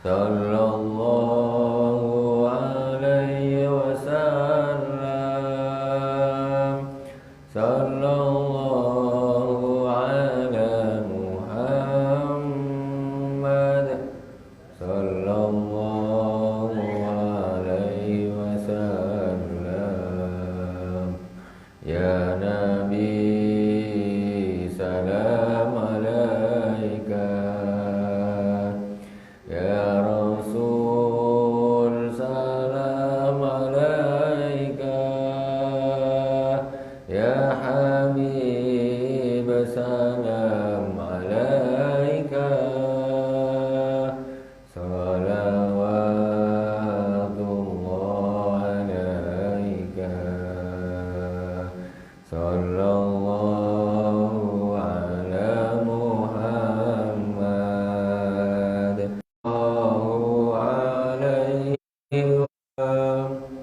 sallallahu alaihi wasallam, sallallahu ala Muhammad, sallallahu alaihi wasallam. Ya Nabi, salam alaika. Ya Rasul, salam alaika. Ya Habib, salam alaika. Salawatullah alaika. Sallallahu ala Muhammad. Sallallahu alaihi wasallam.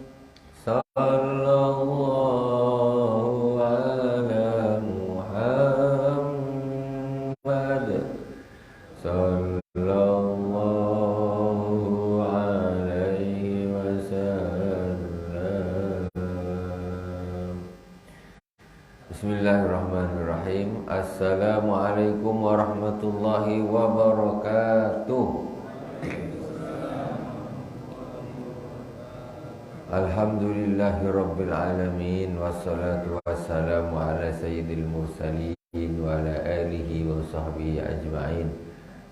Sallallahu ala Muhammad. Sallallahu alaihi wasallam. Bismillahirrahmanirrahim. Assalamualaikum warahmatullahi wabarakatuh. Alhamdulillahirabbil alamin, wassalatu wassalamu ala sayyidil mursalin wa ala alihi wa sahbihi ajma'in.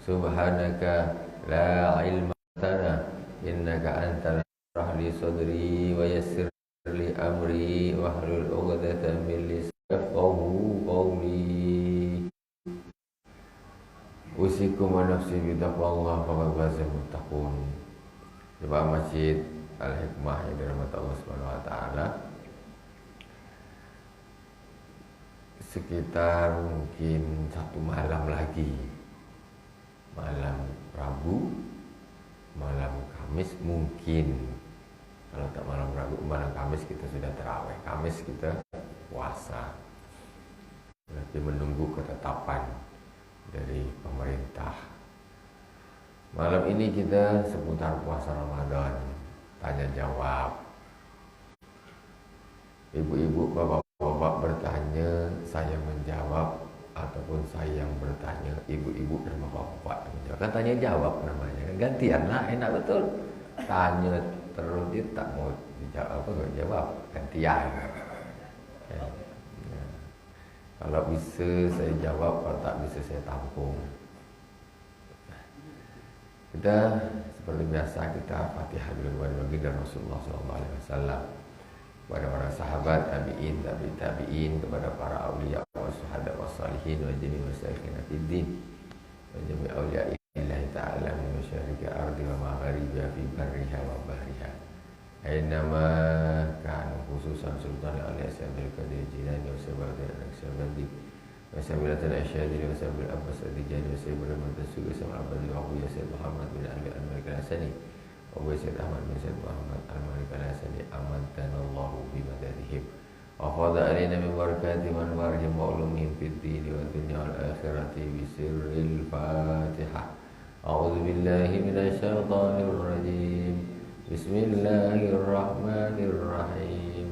Subhanaka la ilma lana innaka antal rahli sadri wa yassir li amri wa hlul 'uqdatam min lisani yafqahu qawli. Usikum wa nafsi bi taqwallah faqad fazal muttaqun. Jemaah Masjid Al-Hikmah yang dirahmati Allah Subhanahu wa taala. Sekitar mungkin satu malam lagi, malam Rabu, malam Kamis mungkin. Kalau tak malam Rabu, malam Kamis kita sudah tarawih. Kamis kita puasa. Berarti menunggu ketetapan dari pemerintah. Malam ini kita seputar puasa Ramadan, tanya jawab. Ibu-ibu, bapak-bapak bertanya, saya menjawab, ataupun saya yang bertanya, ibu-ibu dan bapak-bapak menjawab. Kan tanya jawab namanya, gantian lah, enak betul. Tanya terus dia tak mau dijawab, apa jawab, gantian. Ya. Kalau bisa saya jawab, kalau tak bisa saya tampung. Kita seperti biasa kita Fatihah dulu kepada baginda Rasulullah SAW, kepada para sahabat, tabi'in, tabi'in, kepada para awliya wa syuhada wa salihin wa jami masyaikhina fiddin wa jami awliya'illahi ta'ala min masyariki ardi wa magharibiha fi barriha wa bahriha aynama kanu khususan sultan al-Asyad al-Qadir Jilani wa sahabatin al-Aksabadi wa sahabatin al-Asyadili wa sahabatin al-Abbas al-Dijani wa sahabatin al-Mantasuki wa sahabatin al-Abadi wa Abu Yasir Muhammad bin Ali al-Malik al-Hasani wa Abu Yasir Ahmad bin Sayyid Muhammad al-Malik al-Hasani amantanallahu bimadadihim wa khadha alina min barakati man warhim wa ulumihim fid dini wa dunya wal akhirati bisirril Fatihah. A'udzu billahi minasy syaithanir rajim. Bismillahirrahmanirrahim.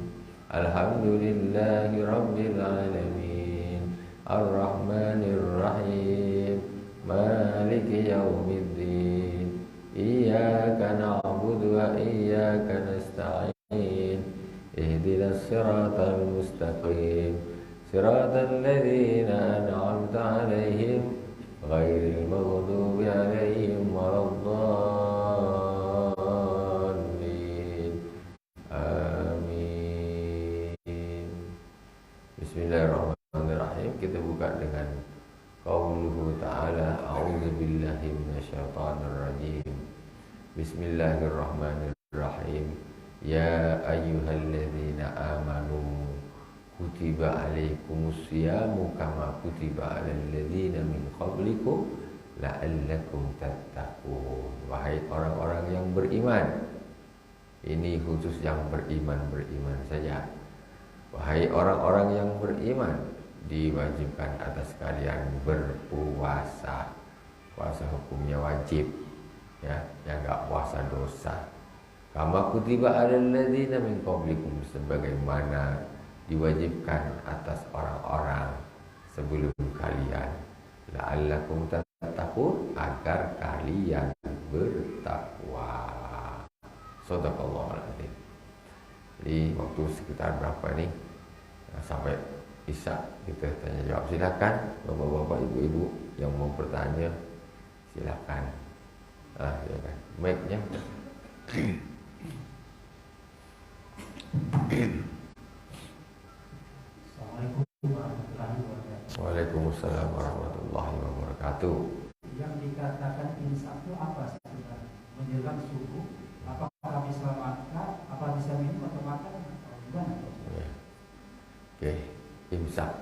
Alhamdulillahi rabbil alamin. Ar-Rahmanir Rahim. Maliki yaumiddin. Iyyaka na'budu wa iyyaka nasta'in. Ihdinas siratal mustaqim. Siratal ladzina an'amta 'alaihim ghairil maghdubi 'alaihim waladdallin. Amin. Bismillahirrahmanirrahim. Kita buka dengan qauluhu ta'ala, a'udzu billahi minasyaitonir rajim. Bismillahirrahmanirrahim. Ya ayyuhalladzina amanu kutiba alaikumusyamu kama kutiba alal ladzina min qablikum la'allakum tattaqun. Wahai orang-orang yang beriman. Ini khusus yang beriman saja. Wahai orang-orang yang beriman, diwajibkan atas kalian berpuasa. Puasa hukumnya wajib. ya, yang enggak puasa dosa. Kama kutiba 'alal ladzina min qablikum, sebagaimana diwajibkan atas orang-orang sebelum kalian, la'allakum tattaqun, agar kalian bertakwa. Shadaqallahul adzim. Jadi waktu sekitar berapa nih? Sampai Isya kita tanya jawab. Silakan bapak-bapak, ibu-ibu yang mau bertanya, silakan. Silakan. Mic-nya. Assalamualaikum warahmatullahi wabarakatuh. Waalaikumsalam warahmatullahi wabarakatuh. Yang dikatakan imsak itu apa sebenarnya? Menjelang subuh, apakah bisa makan, apa bisa minum atau makan, atau gimana? Ya. Oke, imsak.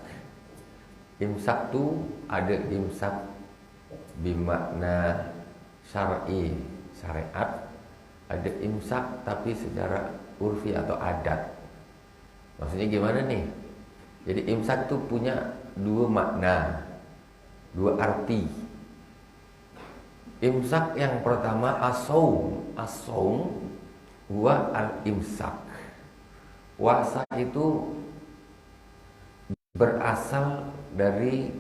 Imsak itu ada imsak bermakna syar'i, syariat. Ada imsak tapi secara urfi atau adat. Maksudnya gimana nih? Jadi imsak itu punya dua makna, dua arti. Imsak yang pertama as-shaum. As-shaum huwa al-imsak. Puasa itu berasal dari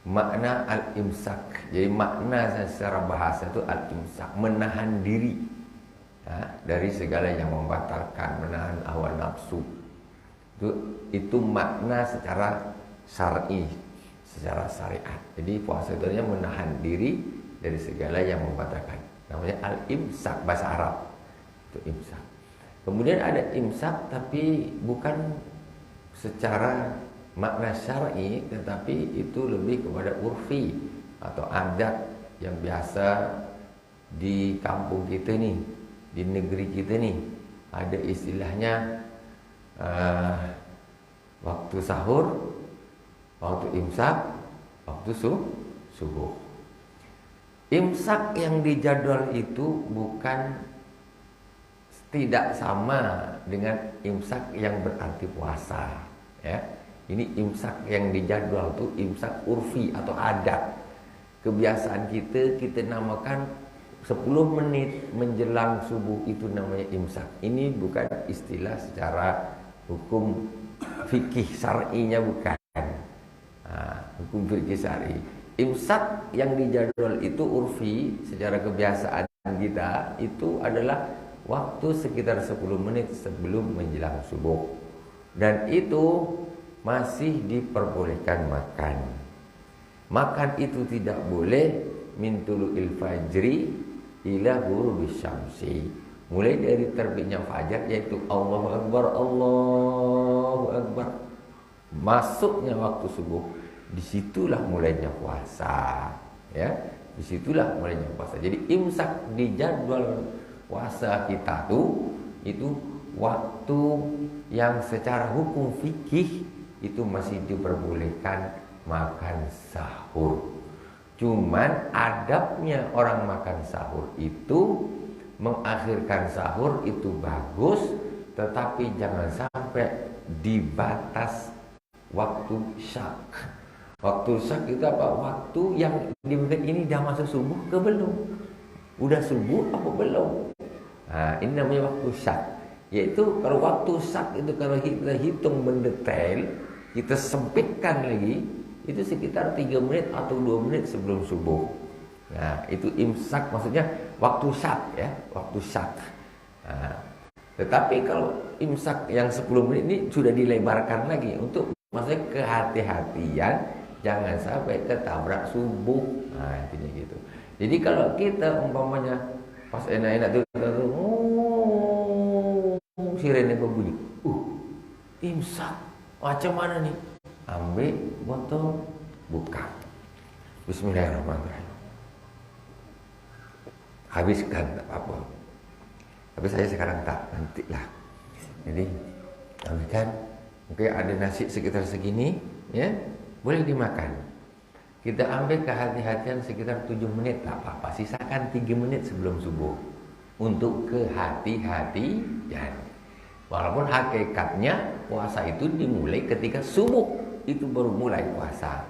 makna al-imsak. Jadi makna secara bahasa itu al-imsak, menahan diri dari segala yang membatalkan, menahan hawa nafsu. Itu makna secara syar'i, secara syariat. Jadi puasa itu artinya menahan diri dari segala yang membatalkan. Namanya al-imsak, bahasa Arab. Itu imsak. Kemudian ada imsak tapi bukan secara makna syar'i, tetapi itu lebih kepada urfi atau adat yang biasa di kampung kita nih, di negeri kita nih. Ada istilahnya waktu sahur, waktu imsak, waktu subuh. Imsak yang dijadwal itu bukan, tidak sama dengan imsak yang berarti puasa, ya. Ini imsak yang dijadwal tuh imsak urfi atau adat. Kebiasaan kita namakan 10 menit menjelang subuh itu namanya imsak. Ini bukan istilah secara hukum fikih syar'inya, bukan. Hukum fikih syar'i. Imsak yang dijadwal itu urfi secara kebiasaan kita itu adalah waktu sekitar 10 menit sebelum menjelang subuh. Dan itu masih diperbolehkan makan. Makan itu tidak boleh min tulu'il fajri ila ghurubis syamsi. Mulai dari terbitnya fajar, yaitu Allahu Akbar, Allahu Akbar, masuknya waktu subuh, disitulah mulainya puasa, ya. Disitulah mulainya puasa. Jadi imsak di jadwal puasa kita tuh itu waktu yang secara hukum fikih itu masih diperbolehkan makan sahur. Cuman adabnya orang makan sahur itu mengakhirkan sahur itu bagus, tetapi jangan sampai di batas waktu syak. Waktu syak itu apa? Waktu yang dimaksud ini dah masuk subuh ke belum? Udah subuh apa belum? Ini namanya waktu syak. Yaitu kalau waktu syak itu kalau kita hitung mendetail, kita sempitkan lagi, itu sekitar 3 menit atau 2 menit sebelum subuh. Nah, itu imsak, maksudnya waktu syak, ya, waktu syak. Tetapi kalau imsak yang 10 menit ini sudah dilebarkan lagi untuk maksudnya kehati-hatian, jangan sampai ketabrak subuh. Intinya gitu. Jadi kalau kita umpamanya pas enak-enak tuh sirene berbunyi, imsak, macam mana nih? Ambil botol, buka, bismillahirrahmanirrahim, habiskan, tak apa-apa. Tapi saya sekarang tak, nantilah. Jadi ambilkan, mungkin ada nasi sekitar segini, ya, boleh dimakan. Kita ambil kehati-hatian sekitar 7 menit, tak apa-apa. Sisakan 3 menit sebelum subuh untuk kehati-hatian. Walaupun hakikatnya puasa itu dimulai ketika subuh, itu baru mulai puasa.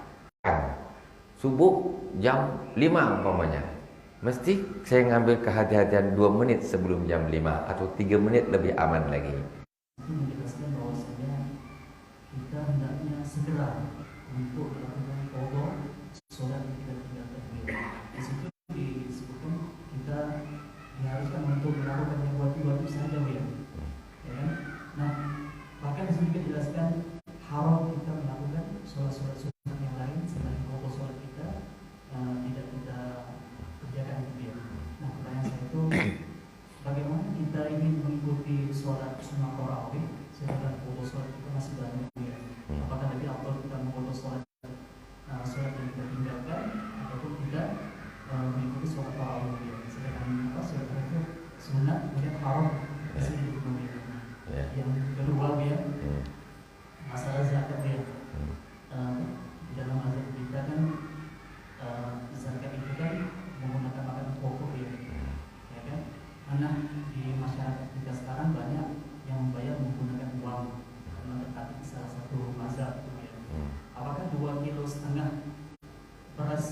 Subuh jam 5 umpamanya, Mesti saya ngambil kehati-hatian 2 menit sebelum jam 5 atau 3 menit lebih aman lagi. Itu menjelaskan bahwasanya kita hendaknya segera untuk melakukan qadha sholat yang kita tinggalkan. Di situ disebutkan kita diharuskan untuk melakukan yang wajib-wajib saja, ya. Ya kan? Nah, bahkan di sini dijelaskan haram kita melakukan sholat-sholat sunnah yang lain selain qadha sholat kita tidak kita kerjakan, gitu ya. Nah, pertanyaan saya itu bagaimana kita ingin mengikuti sholat sunnah tarawih sedangkan qadha sholat kita masih banyak, ya? Apakah lebih afdal kita mengqadha sholat sholat yang kita tinggalkan ataupun kita mengikuti sholat tarawih, ya? Sedangkan sholat itu sunnah kemudian haram di sini diperbolehkan. Yang kedua, ya, masalah zakat, ya. Di dalam mazhab kita kan zakat itu kan menggunakan makanan pokok, ya. Ya kan? Karena di masyarakat kita sekarang banyak yang membayar menggunakan uang karena terkait salah satu mazhab, ya. Apakah 2,5 kilo beras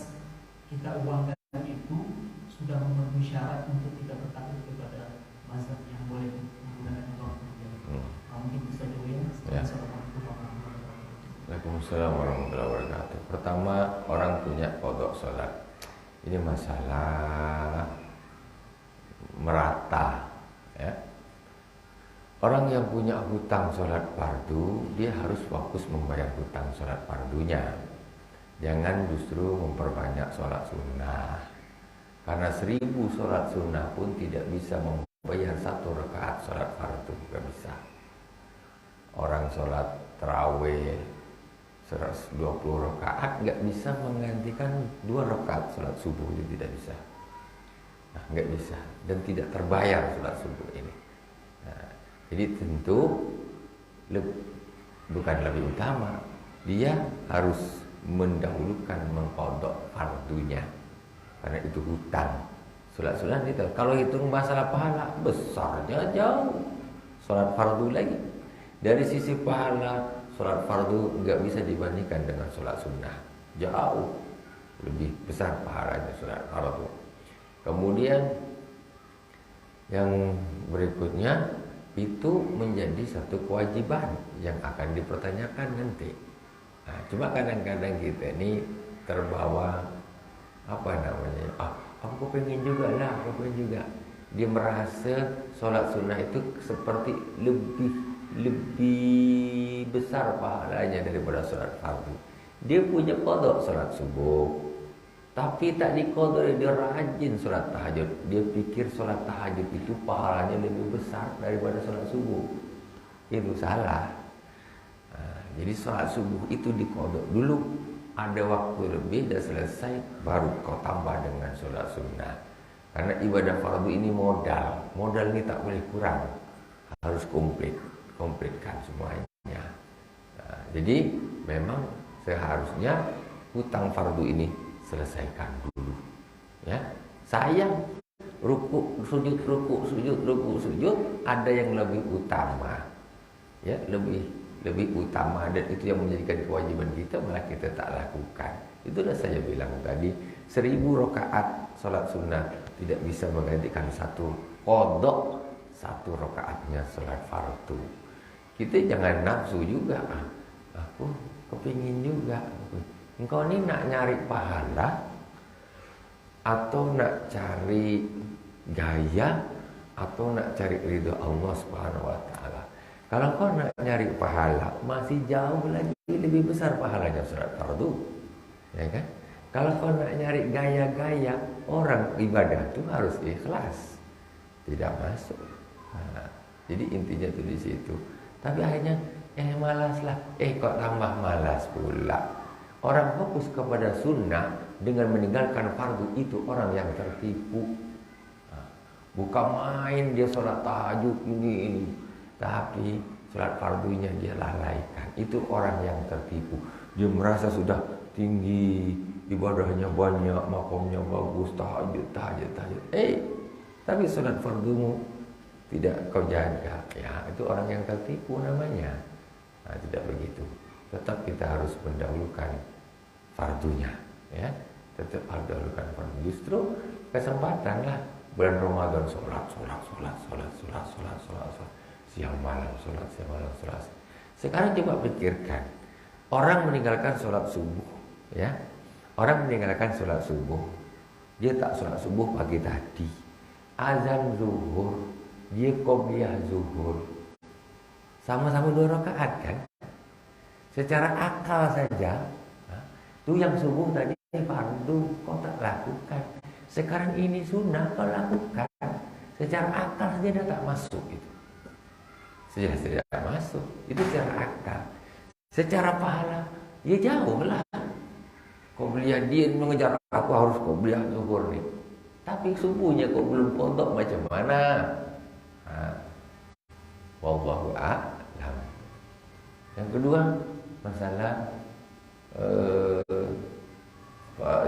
kita uangkan itu sudah memenuhi syarat untuk tidak bertaklit kepada mazhab yang boleh menggunakan uang? Mungkin bisa dulu, ya. Assalamualaikum warahmatullahi wabarakatuh. Waalaikumsalam warahmatullahi wabarakatuh. Pertama, orang punya qadha sholat. Ini masalah merata, ya. Orang yang punya hutang sholat fardu, dia harus fokus membayar hutang sholat fardunya. Jangan justru memperbanyak sholat sunnah. Karena 1000 sholat sunnah pun tidak bisa membayar 1 rakaat sholat fardu, gak bisa. Orang sholat tarawih 120 rakaat gak bisa menggantikan 2 rakaat sholat subuh, itu tidak bisa. Nah, gak bisa dan tidak terbayar sholat subuh ini. Nah, jadi tentu bukan lebih utama, dia harus mendahulukan mengqadha fardunya karena itu hutang. Sholat sunnah itu kalau hitung masalah pahala besarnya jauh sholat fardu lagi. Dari sisi pahala, sholat fardu nggak bisa dibandingkan dengan sholat sunnah. Jauh lebih besar pahalanya sholat fardu. Kemudian yang berikutnya itu menjadi satu kewajiban yang akan dipertanyakan nanti. Nah, cuma kadang-kadang kita ini terbawa apa namanya? Aku pengen juga lah, aku pengen juga. Dia merasa sholat sunnah itu seperti lebih besar pahalanya daripada sholat fardu. Dia punya qadha sholat subuh, tapi tak diqadha, dia rajin sholat tahajud. Dia pikir sholat tahajud itu pahalanya lebih besar daripada sholat subuh. Itu salah. Nah, jadi sholat subuh itu diqadha dulu, ada waktu lebih dan selesai, baru kau tambah dengan sholat sunnah. Karena ibadah fardu ini modal ini tak boleh kurang, harus komplitkan semuanya. Nah, jadi memang seharusnya hutang fardu ini selesaikan dulu, ya. Sayang ruku sujud ada yang lebih utama, ya, lebih utama, dan itu yang menjadikan kewajiban kita malah kita tak lakukan. Itulah saya bilang tadi, 1000 rakaat sholat sunnah tidak bisa menggantikan 1 qadha 1 rakaatnya sholat fardu. Kita jangan nafsu juga. Aku kepingin juga. Engkau ini nak nyari pahala atau nak cari gaya atau nak cari ridho Allah Subhanahu wa taala. Kalau kau nak nyari pahala, masih jauh lagi lebih besar pahalanya sholat fardu. Ya kan? Kalau kau nak nyari gaya-gaya, orang ibadah itu harus ikhlas. Tidak masuk. Nah, jadi intinya itu di situ. Tapi akhirnya malaslah. Kok tambah malas pula. Orang fokus kepada sunnah dengan meninggalkan fardu itu orang yang tertipu. Bukan main dia sholat tahajud ini, tapi sholat fardunya dia lalaikan. Itu orang yang tertipu. Dia merasa sudah tinggi, ibadahnya banyak, makomnya bagus, tahajud. Tapi sholat fardumu tidak kau jaga, ya, itu orang yang tertipu namanya. Nah, tidak begitu. Tetap kita harus mendahulukan fardunya, ya. tetap afdalkan fardu. Justru kesempatan lah bulan Ramadan sholat, siang malam sholat. Sekarang coba pikirkan, orang meninggalkan sholat subuh, ya, orang meninggalkan sholat subuh, dia tak sholat subuh pagi tadi, azan zuhur, dia qobliyah zuhur, sama-sama 2 rakaat kan? Secara akal saja, tuh yang subuh tadi fardu kau tak lakukan. Sekarang ini sunnah kau lakukan. Secara akal saja dia tak masuk itu. Sejelas tidak masuk. Itu secara akal. Secara pahala, ya jauh lah. Qobliyah dia mengejar aku harus qobliyah zuhur nih. Tapi subuhnya kau belum pondok macam mana? Wallahu a'lam. Yang kedua, masalah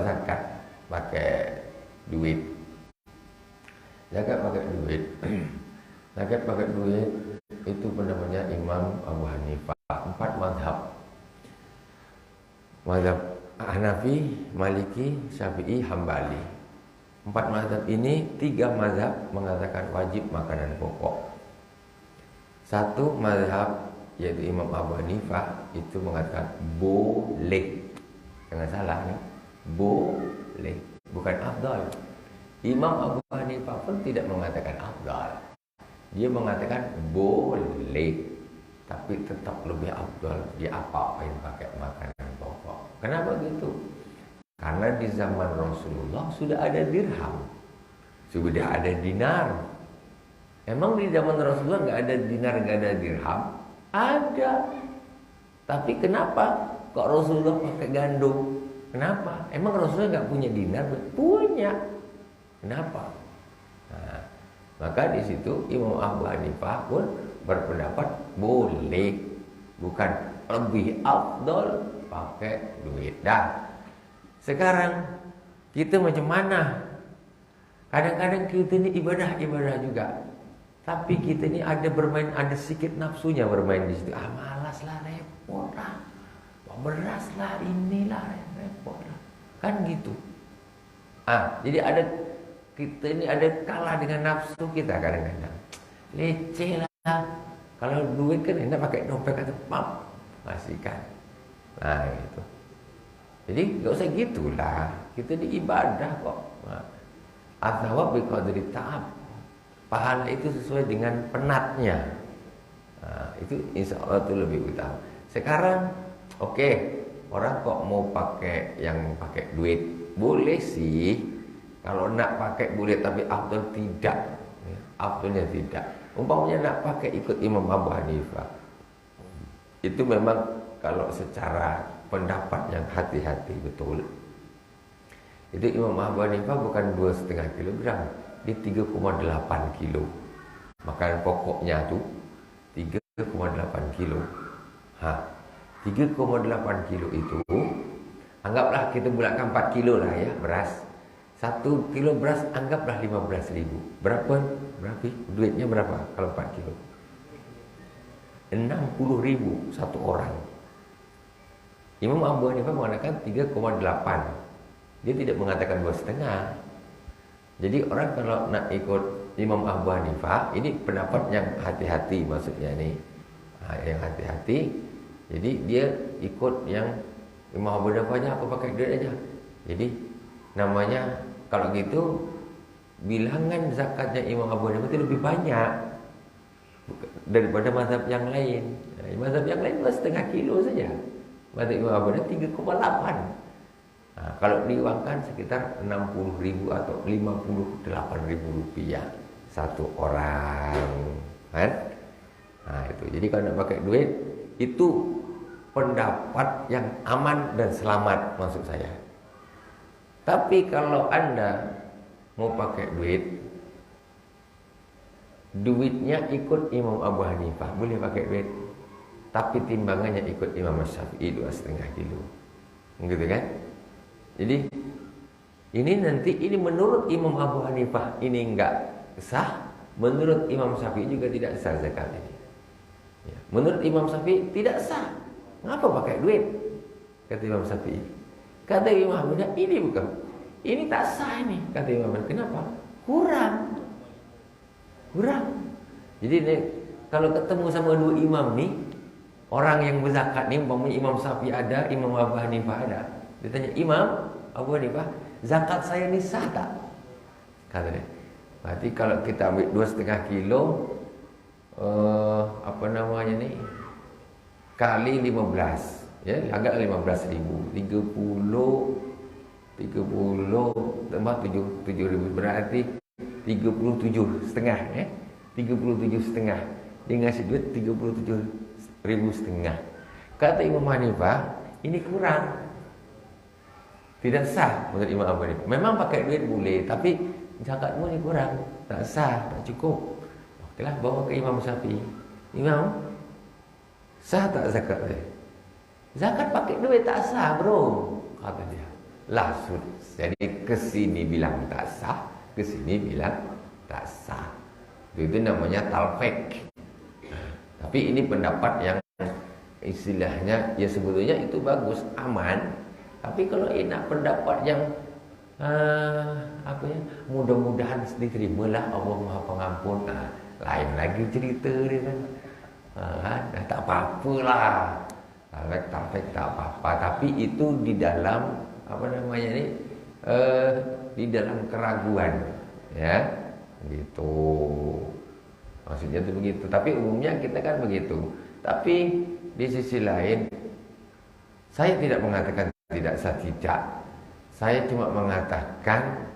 zakat pakai duit. Zakat pakai duit. Zakat pakai duit itu namanya Imam Abu Hanifah. 4 mazhab. Mazhab Hanafi, Maliki, Syafi'i, Hambali. 4 mazhab ini, 3 mazhab mengatakan wajib makanan pokok. 1 mazhab yaitu Imam Abu Hanifah itu mengatakan boleh. Jangan salah nih. Boleh, bukan afdal. Imam Abu Hanifah pun tidak mengatakan afdal. Dia mengatakan boleh, tapi tetap lebih afdal dia apa-apain pakai makanan pokok. Kenapa gitu? Karena di zaman Rasulullah sudah ada dirham, sudah ada dinar. Emang di zaman Rasulullah nggak ada dinar, nggak ada dirham? Ada. Tapi kenapa kok Rasulullah pakai gandum? Kenapa? Emang Rasulullah nggak punya dinar? Punya. Kenapa? Nah, maka di situ Imam Abu Hanifah pun berpendapat boleh, bukan lebih afdol pakai duit. Dah. Sekarang kita macam mana? Kadang-kadang kita ini ibadah juga, tapi kita ini ada bermain, ada sedikit nafsunya bermain di situ. Malas lah, repot lah, beras lah, inilah repot lah, kan gitu. Jadi ada kita ini ada kalah dengan nafsu kita kadang-kadang. Leceh lah. Kalau duit kan enak pakai dompet atau pam ngasihkan. Nah itu. Jadi gak usah gitulah. Kita di ibadah kok. At-thawab biqadri ta'ab. Pahala itu sesuai dengan penatnya. Itu insya Allah itu lebih utama. Sekarang oke, orang kok mau pakai yang pakai duit, boleh sih. Kalau nak pakai boleh, tapi afdal tidak. Afdalnya tidak. Umpamanya nak pakai ikut Imam Abu Hanifah, itu memang kalau secara pendapat yang hati-hati betul, itu Imam Abu Hanifah bukan 2,5 kilogram, di 3,8 kilo. Makanan pokoknya tuh 3,8 kilo. 3,8 kilo itu, anggaplah kita bulatkan 4 kilo lah ya beras. 1 kilo beras anggaplah 15.000. Berapa duitnya berapa kalau 4 kilo? 60.000 satu orang. Imam Abu Hanifah mengatakan 3,8. Dia tidak mengatakan 2,5. Jadi orang kalau nak ikut Imam Abu Hanifah, ini pendapat yang hati-hati maksudnya nih. Yang hati-hati. Jadi dia ikut yang Imam Abu Hanifah aja, aku pakai duit aja. Jadi namanya kalau gitu bilangan zakatnya Imam Abu Hanifah itu lebih banyak daripada mazhab yang lain. Mazhab yang lain 2,5 kilo saja. Mazhab Imam Abu Hanifah 3,8. Kalau diuangkan sekitar 60.000 atau 58.000 rupiah satu orang, kan? Itu. Jadi kalau nak pakai duit itu pendapat yang aman dan selamat maksud saya. Tapi kalau Anda mau pakai duitnya ikut Imam Abu Hanifah, boleh pakai duit. Tapi timbangannya ikut Imam Syafi'i 2,5 kilo. Gitu kan? Jadi ini menurut Imam Abu Hanifah ini enggak sah, menurut Imam Syafi'i juga tidak sah zakat ini. Menurut Imam Syafi'i tidak sah. Ngapa pakai duit? Kata Imam Syafi'i. Kata Imam Abu Hanifah, ini bukan, ini tak sah ini. Kata Imam Abu Hanifah, kenapa? Kurang. Jadi ini, kalau ketemu sama dua imam nih, orang yang berzakat nih, umpamanya Imam Syafi'i ada, Imam Abu Hanifah ada. Dia tanya, Imam Abu Hanifah, zakat saya ini sah tak? Kata dia, berarti kalau kita ambil 2,5 kilo, apa namanya nih, kali 15, ya, agak 15.000, 30 tambah 7.000 berarti 37,5, ya, 37,5. Dia ngasih duit 37.500. Kata Imam Hanifah, ini kurang, tidak sah menurut Imam Abu Hanifah. Memang pakai duit boleh, tapi zakatmu ini kurang, tak sah, tak cukup. Okelah, bawa ke Imam Syafi'i. Imam, sah tak zakat saya? Zakat pakai duit tak sah, bro, kata dia. Lah, jadi kesini bilang tak sah, kesini bilang tak sah. Itu namanya talfik. Tapi ini pendapat yang istilahnya, ya sebetulnya itu bagus, aman. Tapi kalau nak pendapat yang apa ya, mudah-mudahan diterima lah, Allah Maha Pengampun, lain lagi cerita dia kan. Dah tak apa-apalah, talfik tak apa-apa. Tapi itu di dalam apa namanya ni, di dalam keraguan, ya, gitu. Maksudnya itu begitu. Tapi umumnya kita kan begitu. Tapi di sisi lain, saya tidak mengatakan tidak sah, tidak. Saya cuma mengatakan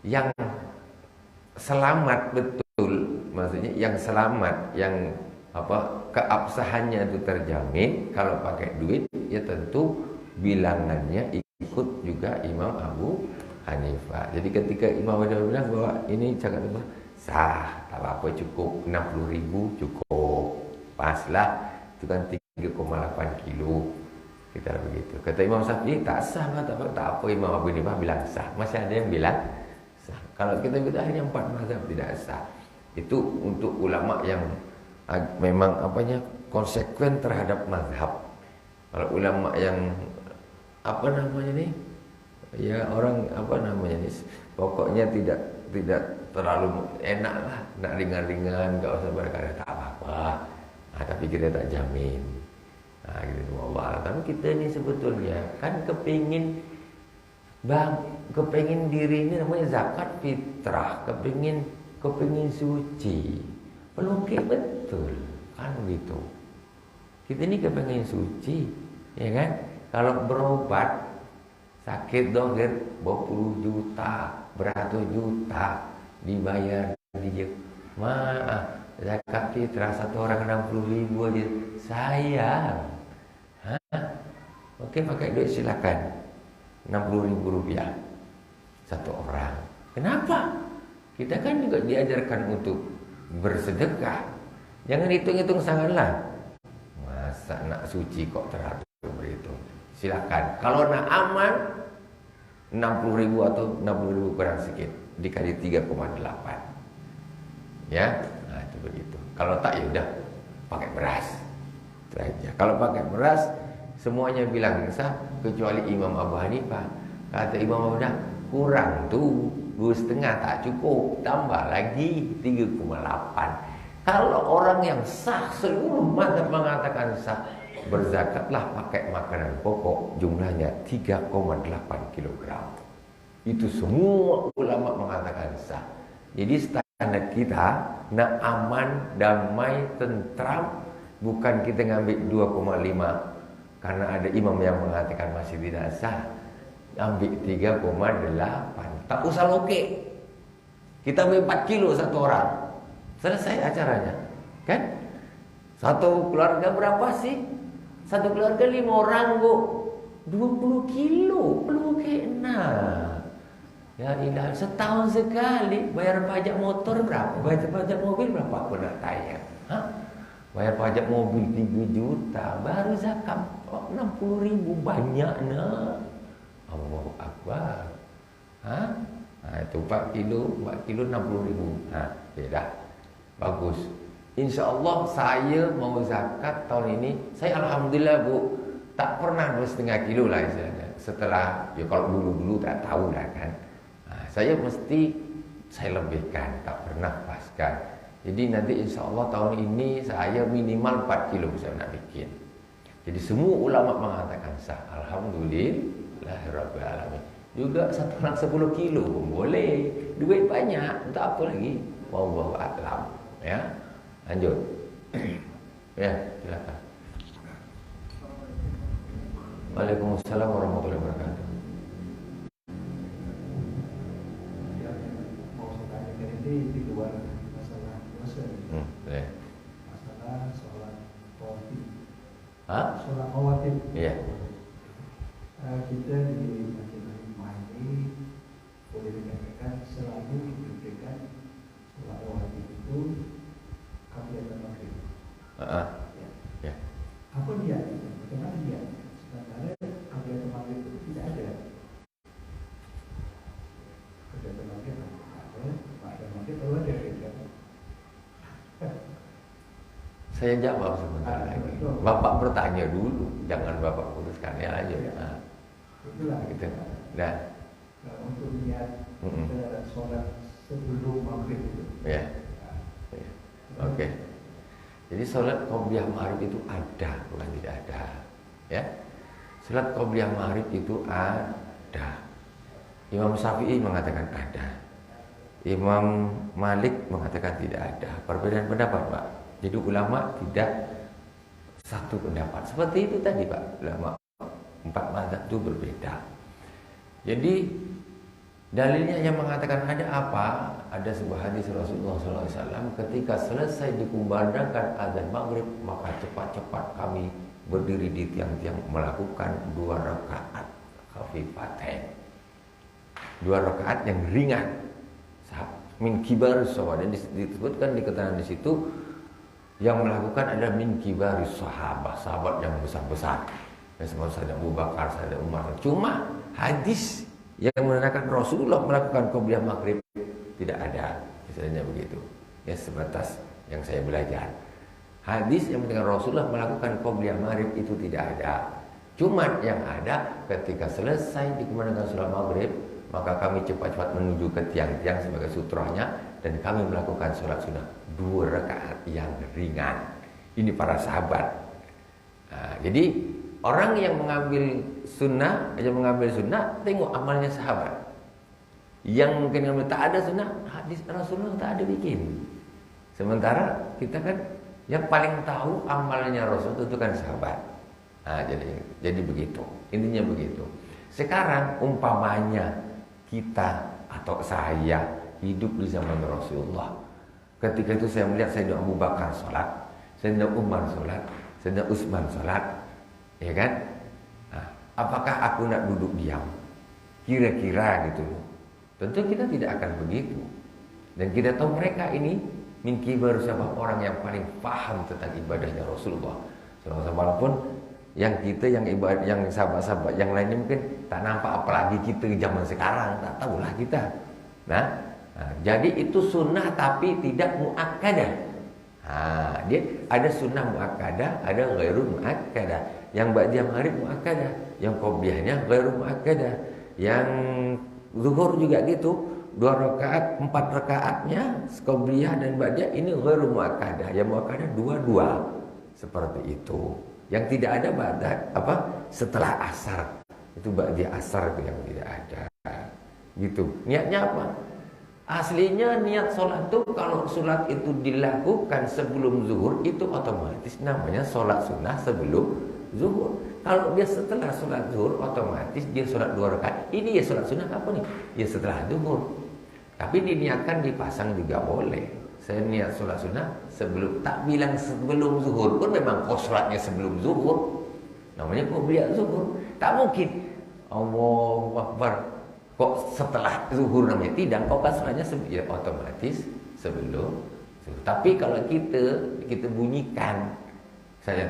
yang selamat betul, maksudnya yang selamat, yang apa, keabsahannya itu terjamin kalau pakai duit, ya tentu bilangannya ikut juga Imam Abu Hanifah. Jadi ketika Imam Abu Hanifah bilang bahwa ini cakap apa, sah, tak apa-apa, cukup 60.000 cukup, paslah, itu kan 3,8 kilo. Kita begitu. Kata Imam Syafi'i, tak sah, tak apa. Imam Abu Hanifah bilang sah. Masih ada yang bilang sah. Kalau kita akhirnya 4 mazhab tidak sah. Itu untuk ulama yang memang apanya, konsekuen terhadap mazhab. Kalau ulama yang apa namanya nih, ya orang apa namanya nih, pokoknya tidak terlalu enak lah, nak ringan-ringan, gak usah berkata tak apa-apa. Tapi kita tak jamin. Gitu Allah. Tapi kita ni sebetulnya kan kepingin diri ini namanya zakat fitrah, kepingin suci, pelukis betul kan gitu. Kita ni kepingin suci, ya kan? Kalau berobat sakit dokter, berpuluh juta, beratus juta dibayar dia. Zakat fitrah satu orang 60.000 aja, sayang. Oke, pakai duit silakan, 60.000 rupiah satu orang. Kenapa? Kita kan juga diajarkan untuk bersedekah. Jangan hitung-hitung sangatlah. Masa nak suci kok teratur berhitung? Silakan. Kalau nak aman, 60.000 atau 60.000 kurang sikit dikali 3,8. Ya, itu begitu. Kalau tak, ya udah pakai beras. Itu aja. Kalau pakai beras, semuanya bilang sah kecuali Imam Abu Hanifah. Kata Imam Abu Hanifah, kurang tu 2,5 tak cukup, tambah lagi 3,8. Kalau orang yang sah, seluruh mazhab mengatakan sah, berzakatlah pakai makanan pokok, jumlahnya 3,8 kilogram. Itu semua ulama mengatakan sah. Jadi standar kita nak aman, damai, tentram, bukan kita ngambil 2,5 karena ada imam yang mengatakan masih tidak sah. Ambil 3,8. Tak usah lokek. Kita ambil 4 kilo satu orang, selesai acaranya. Kan? Satu keluarga berapa sih? Satu keluarga 5 orang, Bu. 20 kilo pelukik. Nah, ya ilah, setahun sekali bayar pajak motor berapa? Bayar pajak mobil berapa? Aku nak tanya. Bayar pajak mobil 3 juta, baru zakat 60.000, banyak nak. Allahu Akbar. Itu 4 kilo 60.000. Ya dah. Bagus. InsyaAllah saya mau zakat tahun ini. Saya alhamdulillah, Bu, tak pernah 2,5 kilo lah istilahnya. setelah ya kalau dulu tak tahu lah kan. Nah, saya lebihkan, tak pernah paskan. Jadi nanti insya Allah tahun ini saya minimal 4 kilo bisa nak bikin. Jadi semua ulama mengatakan sah. Alhamdulillahirabbil alamin. Juga satu orang 10 kilo pun boleh. Duit banyak, untuk apa lagi? Wallahu a'lam. Ya, lanjut. Ya, silakan. Waalaikumsalam warahmatullahi wabarakatuh. Mau saya tanyakan ini di luar masalah puasa. Ya. Masalah sholat rawatib. Hah? Sholat rawatib. Iya. Kita di majelis ini boleh dikatakan selalu diberikan sholat rawatib itu kafiyatan maghrib. Ya. Apa dia? Bagaimana dia? Sementara kafiyatan maghrib itu tidak ada. Kafiyatan maghrib ada, kafiyatan maghrib baru ada. Saya jawab sebentar lagi. Bapak bertanya dulu, jangan Bapak putuskan ya lanjut. Nah, Itulah gitu. Nah, untuk niat kita sholat sebelum maghrib itu. ya. Oke. Jadi sholat qobliyah maghrib itu ada, bukan tidak ada. Ya. Sholat qobliyah maghrib itu ada. Imam Syafi'i mengatakan ada. Imam Malik mengatakan tidak ada. Perbedaan pendapat, Pak. Jadi ulama tidak satu pendapat. Seperti itu tadi, Pak. Ulama 4 mazhab itu berbeda. Jadi dalilnya yang mengatakan ada apa? Ada sebuah hadis Rasulullah SAW ketika selesai dikumandangkan azan maghrib, maka cepat-cepat kami berdiri di tiang-tiang melakukan 2 rakaat khafifatain. 2 rakaat yang ringan. Min kibar sahabat, dan disebutkan di keterangan di situ yang melakukan adalah min kibar sahabat yang besar-besar. Sahabat Abu Bakar, sahabat Umar. Cuma hadis yang menerangkan Rasulullah melakukan qobliyah maghrib tidak ada, misalnya begitu. Ya sebatas yang saya belajar. Hadis yang menerangkan Rasulullah melakukan qobliyah maghrib itu tidak ada. Cuma yang ada ketika selesai dikumandangkan sholat maghrib, maka kami cepat-cepat menuju ke tiang-tiang sebagai sutrahnya dan kami melakukan sholat sunnah 2 rakaat yang ringan. Ini para sahabat. Nah, jadi orang yang mengambil sunnah, tengok amalnya sahabat. Yang mungkin tak ada sunnah, hadis Rasulullah tak ada bikin. Sementara kita kan yang paling tahu amalnya Rasul itu kan sahabat. Nah, jadi begitu. Intinya begitu. Sekarang umpamanya kita atau saya hidup di zaman Rasulullah. Ketika itu saya melihat Sayyidina Abu Bakar sholat, Sayyidina Umar sholat, Sayyidina Utsman sholat, ya kan? Nah, apakah aku nak duduk diam? Kira-kira gitu loh. Tentu kita tidak akan begitu. Dan kita tahu mereka ini min kibar sahabat, orang yang paling paham tentang ibadahnya Rasulullah. Walaupun yang kita yang ibadah, yang sahabat-sahabat yang lainnya mungkin tak nampak, apalagi kita zaman sekarang tak tahulah kita. Nah, jadi itu sunnah tapi tidak muakkadah. Dia ada sunnah muakkadah, ada ghairu muakkadah. Yang ba'diyah maghrib muakkadah, yang qobliyahnya ghairu muakkadah. Yang zuhur juga gitu, 2 rakaat, 4 rakaatnya qobliyah dan ba'diyah ini ghairu muakkadah. Yang muakkadah 2-2. Seperti itu. Yang tidak ada setelah asar. Itu ba'diyah asar itu yang tidak ada. Gitu. Niatnya apa? Aslinya niat sholat itu kalau sholat itu dilakukan sebelum zuhur itu otomatis namanya sholat sunnah sebelum zuhur. Kalau dia setelah sholat zuhur otomatis dia sholat 2 rakaat. Ini ya sholat sunnah apa nih? Ya setelah zuhur. Tapi diniatkan dipasang juga boleh. Saya niat sholat sunnah sebelum, tak bilang sebelum zuhur pun memang kau sholatnya sebelum zuhur. Namanya qobliyah zuhur. Tak mungkin Allahu Akbar kok setelah zuhur namanya. Tidak, kau kan sholatnya ya otomatis sebelum zuhur. Tapi kalau kita bunyikan saya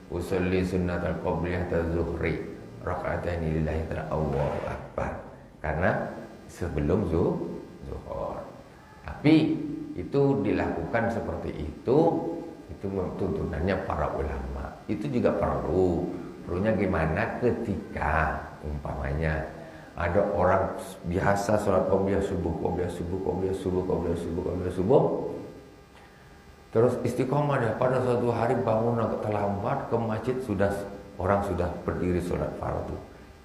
usolli sunnatal qobliyah zuhri raka'ataini lillahi ta'ala Allahu Akbar. Karena sebelum zuhur. Tapi itu dilakukan seperti itu tuntunannya para ulama. Itu juga perlunya gimana ketika Umpamanya ada orang biasa sholat qobliyah subuh, terus istiqomah deh, pada suatu hari bangun agak terlambat ke masjid, orang sudah berdiri sholat fardu.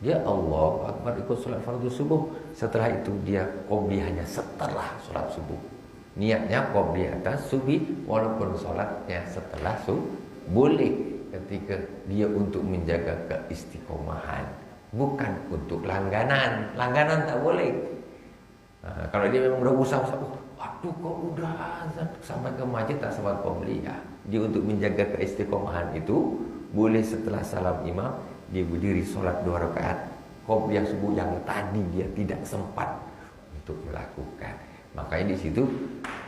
Dia Allah Akbar ikut sholat fardu subuh. Setelah itu dia qobliyahnya setelah sholat subuh. Niatnya qobliyah subuh walaupun sholatnya setelah subuh. Boleh ketika dia untuk menjaga keistiqomahan, bukan untuk langganan. Langganan tak boleh. Nah, kalau dia memang udah usaha-usaha, aduh kok udah azan sampai ke masjid tak sempat qobliyah. Dia untuk menjaga keistiqomahan itu boleh setelah salam imam dia berdiri sholat 2 rakaat qobliyah subuh yang tadi dia tidak sempat untuk melakukan. Makanya di situ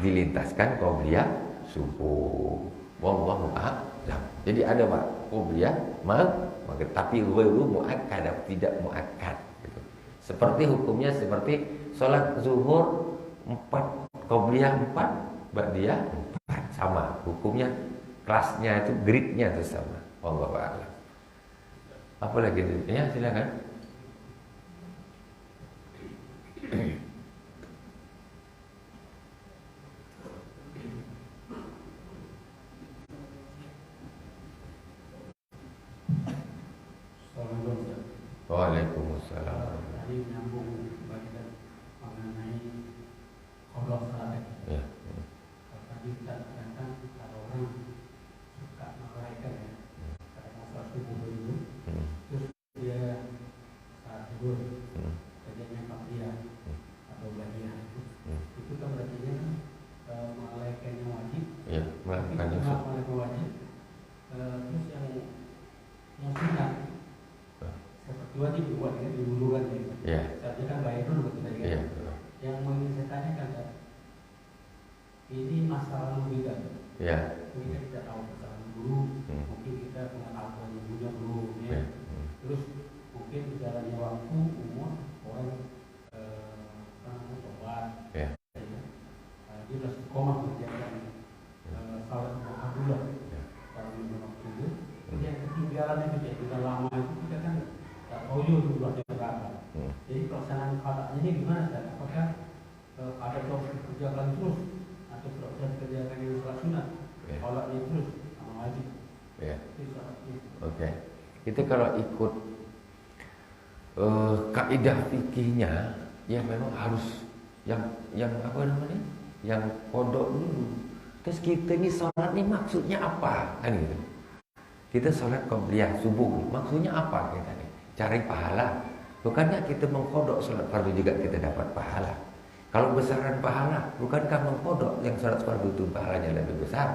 dilintaskan qobliyah subuh. Wallahu a'lam. Jadi ada Pak qobliyah maghrib tapi ghairu muakkad, tidak muakkad gitu. Seperti hukumnya seperti sholat zuhur 4, qobliyah 4, ba'diyah 4, sama hukumnya, kelasnya itu gridnya itu sama. Wallahu a'lam. Apa lagi? Ya silakan. Waalaikumsalam. Tadi menyambung bagian mengenai kodok salat. Ya. Tadi kita katakan kalau orang suka meraikan ya, karena salat subuh dulu, terus dia saat tidur, kerjanya qabliyah atau ba'diyah itu kan berarti meraikannya wajib. Ya, melakukannya wajib. Terus yang sunnah seperti wajib dibuat ya, dihulukan ya. Saatnya kan bayar dulu kita ya. Yang ingin saya tanyakan kan, ini masalah lalu kita. Kita tidak tahu kesalahan dulu, mungkin kita pengetahuan dulunya belum ya. Terus mungkin berjalannya waktu, umur orang tobat. Dia sudah istiqomah mengerjakan salat duha dulu. Kalau di waktu itu, yang ketinggalan itu ya, kita lama itu kita kan tahu jumlahnya berapa. Jadi pelaksanaan qadanya ini gimana Ustaz? Apakah ada yang harus dikerjakan terus atau tidak usah dikerjakan yang sholat sunat? Qadanya terus sama wajib. Oke. Itu kalau ikut kaidah fikihnya ya memang harus yang apa namanya? Yang kodok dulu. Terus kita ini sholat ini maksudnya apa? Kan gitu. Kita sholat qobliyah subuh maksudnya apa kita nih? Cari pahala. Bukankah kita mengkodok sholat fardu juga kita dapat pahala? Kalau besaran pahala, bukankah mengkodok yang sholat fardu itu pahalanya lebih besar?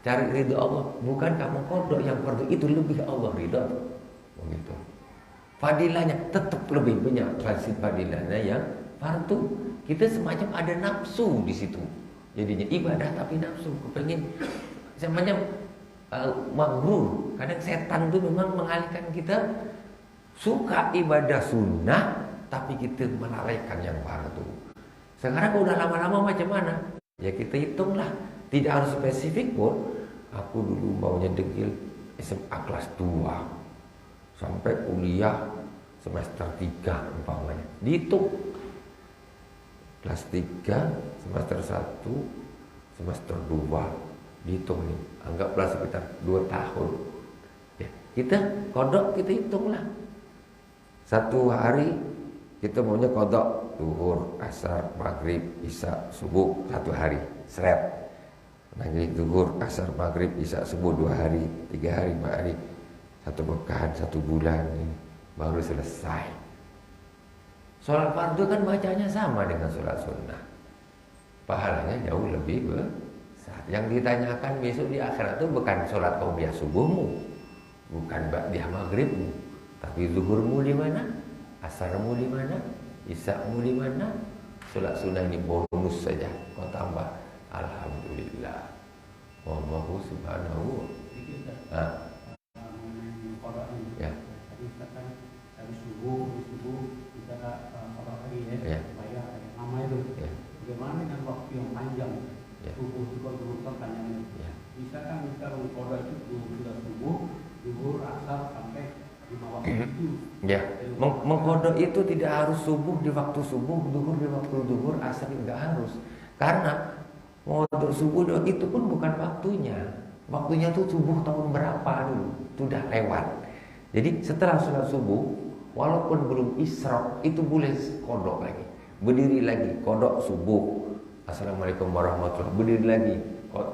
Cari ridho Allah, bukankah mengkodok yang fardu itu lebih Allah ridho? Begitu. Fadilahnya tetap lebih banyak versi fadilahnya yang fardu. Kita semacam ada nafsu di situ. Jadinya ibadah tapi nafsu, kepengen semacam maghrur. Kadang setan itu memang mengalihkan kita suka ibadah sunnah tapi kita melalaikan yang fardu. Sekarang udah lama-lama macam mana? Ya kita hitunglah, tidak harus spesifik pun. Aku dulu maunya degil SMA kelas 2 sampai kuliah semester 3 umpamanya. Dihitung kelas 3, semester 1, semester 2 dihitung nih. Anggaplah sekitar 2 tahun. Ya, kita kodok kita hitunglah. Satu hari kita maunya kodok zuhur, asar, maghrib, isya, subuh 1 hari, seret. Lagi zuhur, asar, maghrib, isya, subuh 2 hari, 3 hari, 4 hari, 1 pekan, 1 bulan ini baru selesai. Sholat fardu kan bacanya sama dengan sholat sunnah, pahalanya jauh lebih besar. Yang ditanyakan besok di akhirat itu bukan sholat qobliyah subuhmu, bukan ba'diyah maghribmu, tapi zuhurmu di mana, asarmu di mana, isyamu di mana. Sholat sunnah ini bonus saja, kau tambah alhamdulillah. Wallahu subhanahu ya. Tadi katakan dari subuh kita sholat lagi ya, supaya lama itu. Bagaimana dengan waktu yang panjang? Subuh juga dulu pertanyaannya. Bisa kan kita mengkodok itu sudah subuh, zuhur, asar sampai Ya, mengkodok itu tidak harus subuh di waktu subuh, duhur di waktu duhur, asar nggak harus. Karena mengkodok subuh itu pun bukan waktunya. Waktunya tuh subuh tahun berapa dulu, sudah lewat. Jadi setelah sholat subuh, walaupun belum isyraq, itu boleh kodok lagi. Berdiri lagi, kodok subuh. Assalamualaikum warahmatullahi wabarakatuh. Berdiri lagi,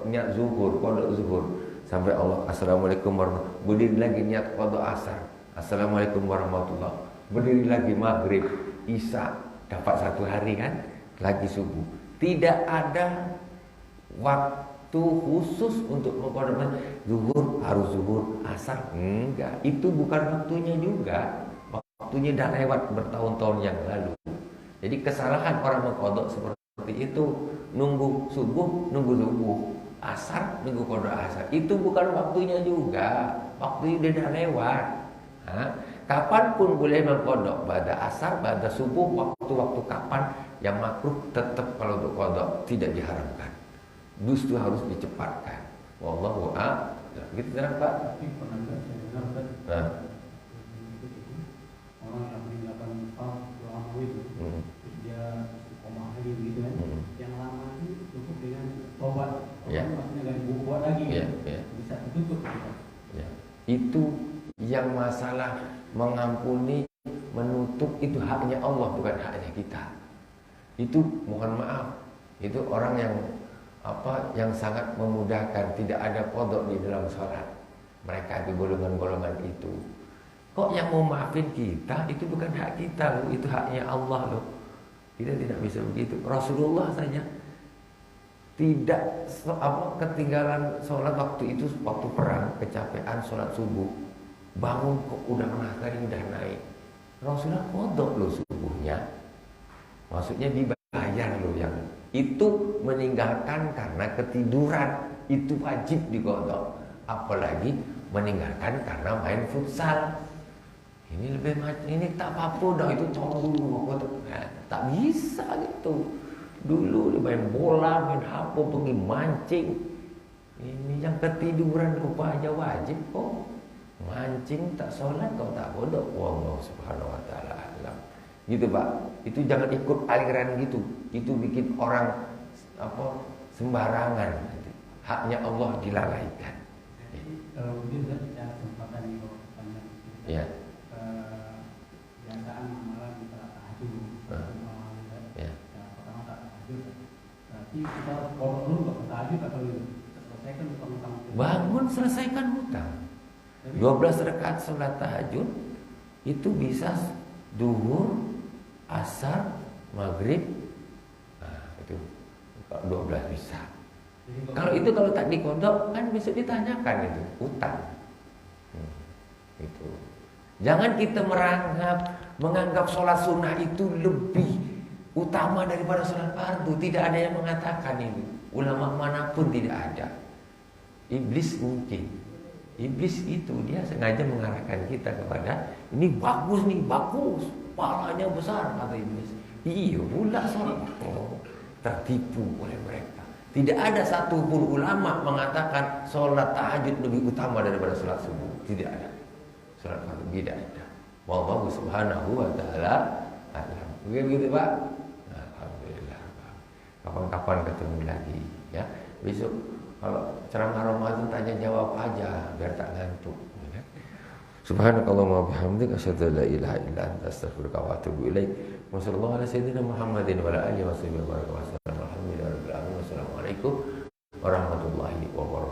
niat zuhur, kodok zuhur. Sampai Allah, assalamualaikum warahmatullahi wabarakatuh. Berdiri lagi, niat kodok asar. Assalamualaikum warahmatullahi wabarakatuh. Berdiri lagi maghrib, isya, dapat 1 hari kan? Lagi subuh. Tidak ada waktu khusus untuk mengkodok zuhur, harus zuhur, asar. Enggak, itu bukan waktunya juga. Waktunya dah lewat bertahun-tahun yang lalu. Jadi kesalahan orang mengkodok seperti itu, nunggu subuh, asar, nunggu kodok asar. Itu bukan waktunya juga. Waktunya dah lewat. Kapanpun boleh mengkodok, pada asar, pada subuh, waktu-waktu kapan yang makruh tetap kalau untuk kodok tidak diharamkan. Justru harus dicepatkan. Wallahu a'lam. Gitu kan Pak? Tapi pernah nggak saya dengar kan? Orang yang meninggalkan lama itu, terus dia istiqomah lagi gitu kan? Yang lama itu cukup dengan tobat, maksudnya nggak dibuat lagi, bisa ditutup. Ya. Itu yang masalah mengampuni, menutup itu haknya Allah, bukan haknya kita. Itu mohon maaf, itu orang yang sangat memudahkan, tidak ada qadha di dalam sholat. Mereka itu golongan-golongan itu. Kok yang mau maafin kita itu bukan hak kita loh, itu haknya Allah loh. Kita tidak bisa begitu. Rasulullah saja tidak ketinggalan sholat waktu itu, waktu perang, kecapean sholat subuh. Bangun kok udah matahari udah naik. Rasulullah kodok loh subuhnya. Maksudnya dibayar loh yang itu meninggalkan karena ketiduran. Itu wajib dikodok. Apalagi meninggalkan karena main futsal. Ini lebih ini tak apa-apa dah, itu contoh dulu. Tak bisa gitu. Dulu dia main bola, main apa, pergi mancing. Ini yang ketiduran rupanya wajib kok. Mancing tak sholat kau tak bodoh. Wallahu subhanahu wa ta'ala alam. Gitu Pak. Itu jangan ikut aliran gitu. Itu bikin orang sembarangan. Haknya Allah dilalaikan. Kalau mungkin saya bicara kesempatan ini kalau panjang. Ya. Biasaan malam kita tahajud. Ya. Pertama tak tahajud. Berarti kita kalau dulu nggak tahajud atau selesaikan utang-utang. Bangun selesaikan hutang. 12 rakaat sholat tahajud itu bisa duhur, asar, maghrib. Nah, itu 12 bisa. Kalau tak dikodok kan bisa ditanyakan itu utang. Itu. Jangan kita menganggap sholat sunnah itu lebih utama daripada sholat fardu. Tidak ada yang mengatakan ini. Ulama manapun tidak ada. Iblis mungkin. Iblis itu dia sengaja mengarahkan kita kepada ini bagus nih, bagus, pahalanya besar kata iblis. Iya pula sholat. Tertipu oleh mereka. Tidak ada satupun ulama mengatakan sholat tahajud lebih utama daripada sholat subuh. Tidak ada. Sholat fardu tidak ada. Wallahu subhanahu wa ta'ala alam. Begitu Pak. Alhamdulillah. Kapan-kapan ketemu lagi ya. Besok kalau ceramah Ramadan tanya jawab aja biar tak ngantuk. Subhanakallahumma wa bihamdika asyhadu an la ilaha illa anta astaghfiruka wa atubu ilaik. Wassallallahu ala sayyidina Muhammadin wa ala alihi wasallam. Alhamdulillahirabbil alamin. Wassalamualaikum warahmatullahi wabarakatuh.